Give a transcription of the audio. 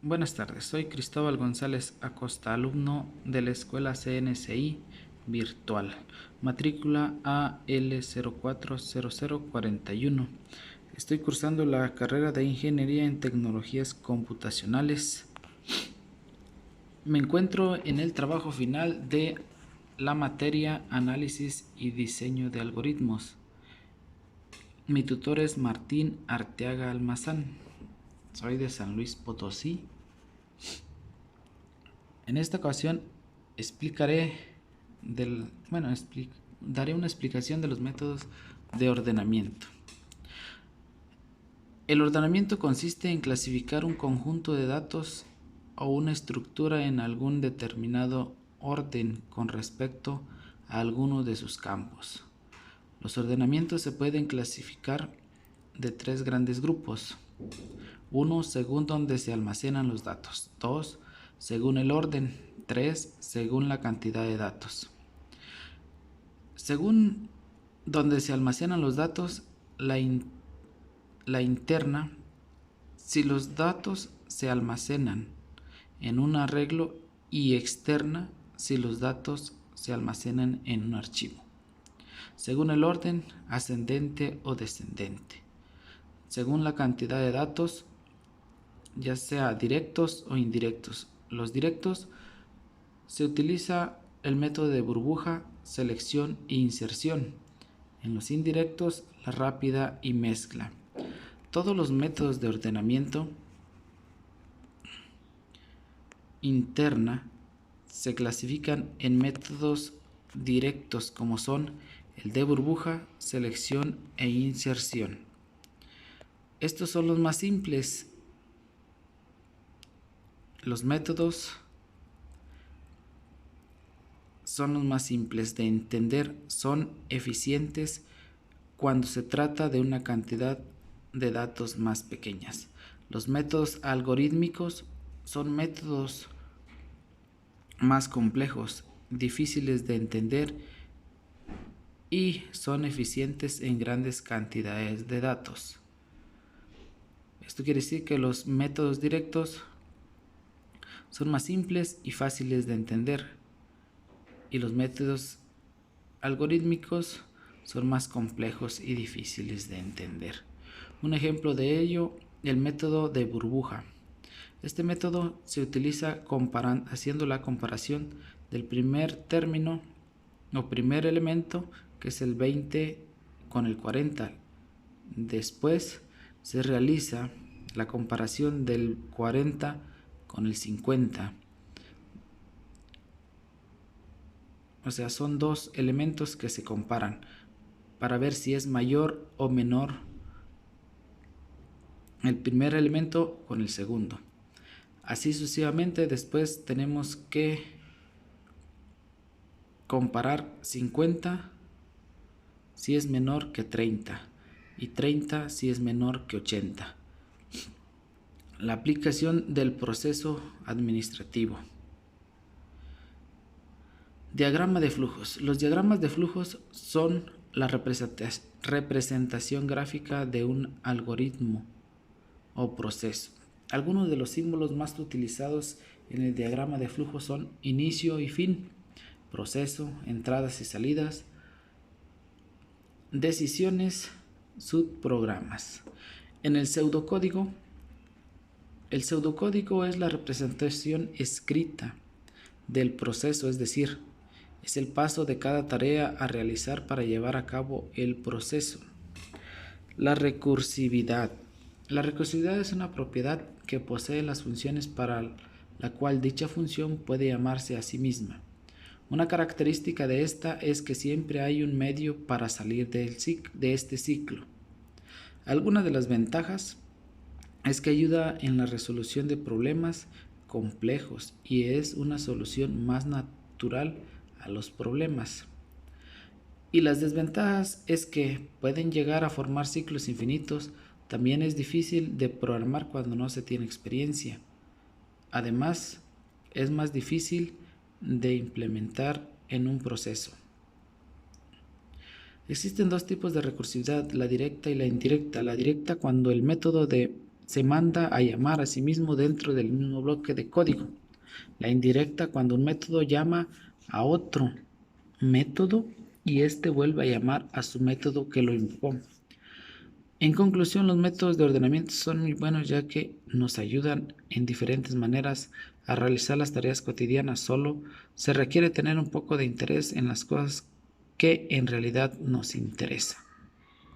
Buenas tardes, soy Cristóbal González Acosta, alumno de la Escuela CNCI Virtual, matrícula AL040041. Estoy cursando la carrera de Ingeniería en Tecnologías Computacionales. Me encuentro en el trabajo final de la materia Análisis y Diseño de Algoritmos. Mi tutor es Martín Arteaga Almazán. Soy de San Luis Potosí. En esta ocasión daré una explicación de los métodos de ordenamiento. El ordenamiento consiste en clasificar un conjunto de datos o una estructura en algún determinado orden con respecto a alguno de sus campos. Los ordenamientos se pueden clasificar de tres grandes grupos. 1. Según donde se almacenan los datos. 2. Según el orden. 3. Según la cantidad de datos. Según donde se almacenan los datos, la interna, si los datos se almacenan en un arreglo, y externa, si los datos se almacenan en un archivo. Según el orden, ascendente o descendente. Según la cantidad de datos, ya sea directos o indirectos. Los directos se utiliza el método de burbuja, selección e inserción. En los indirectos, la rápida y mezcla. Todos los métodos de ordenamiento interna se clasifican en métodos directos como son el de burbuja, selección e inserción. Estos son los más simples. Los métodos son los más simples de entender, son eficientes cuando se trata de una cantidad de datos más pequeñas. Los métodos algorítmicos son métodos más complejos, difíciles de entender y son eficientes en grandes cantidades de datos. Esto quiere decir que los métodos directos son más simples y fáciles de entender, y los métodos algorítmicos son más complejos y difíciles de entender. Un ejemplo de ello, el método de burbuja. Este método se utiliza haciendo la comparación del primer término o primer elemento, que es el 20, con el 40. Después se realiza la comparación del 40 con el 50. O sea, son dos elementos que se comparan para ver si es mayor o menor el primer elemento con el segundo. Así sucesivamente. Después tenemos que comparar 50 si es menor que 30 y 30 si es menor que 80. La aplicación del proceso administrativo. Diagrama de flujos. Los diagramas de flujos son la representación gráfica de un algoritmo o proceso. Algunos de los símbolos más utilizados en el diagrama de flujo son inicio y fin, proceso, entradas y salidas, decisiones, subprogramas. En el pseudocódigo es la representación escrita del proceso, es decir, es el paso de cada tarea a realizar para llevar a cabo el proceso. La recursividad. La recursividad es una propiedad que posee las funciones para la cual dicha función puede llamarse a sí misma. Una característica de esta es que siempre hay un medio para salir de este ciclo. Algunas de las ventajas es que ayuda en la resolución de problemas complejos y es una solución más natural a los problemas. Y las desventajas es que pueden llegar a formar ciclos infinitos. También es difícil de programar cuando no se tiene experiencia. Además, es más difícil de implementar en un proceso. Existen dos tipos de recursividad, la directa y la indirecta. La directa, cuando el método de se manda a llamar a sí mismo dentro del mismo bloque de código. La indirecta, cuando un método llama a otro método y éste vuelve a llamar a su método que lo invocó. En conclusión, los métodos de ordenamiento son muy buenos ya que nos ayudan en diferentes maneras a realizar las tareas cotidianas. Solo se requiere tener un poco de interés en las cosas que en realidad nos interesan.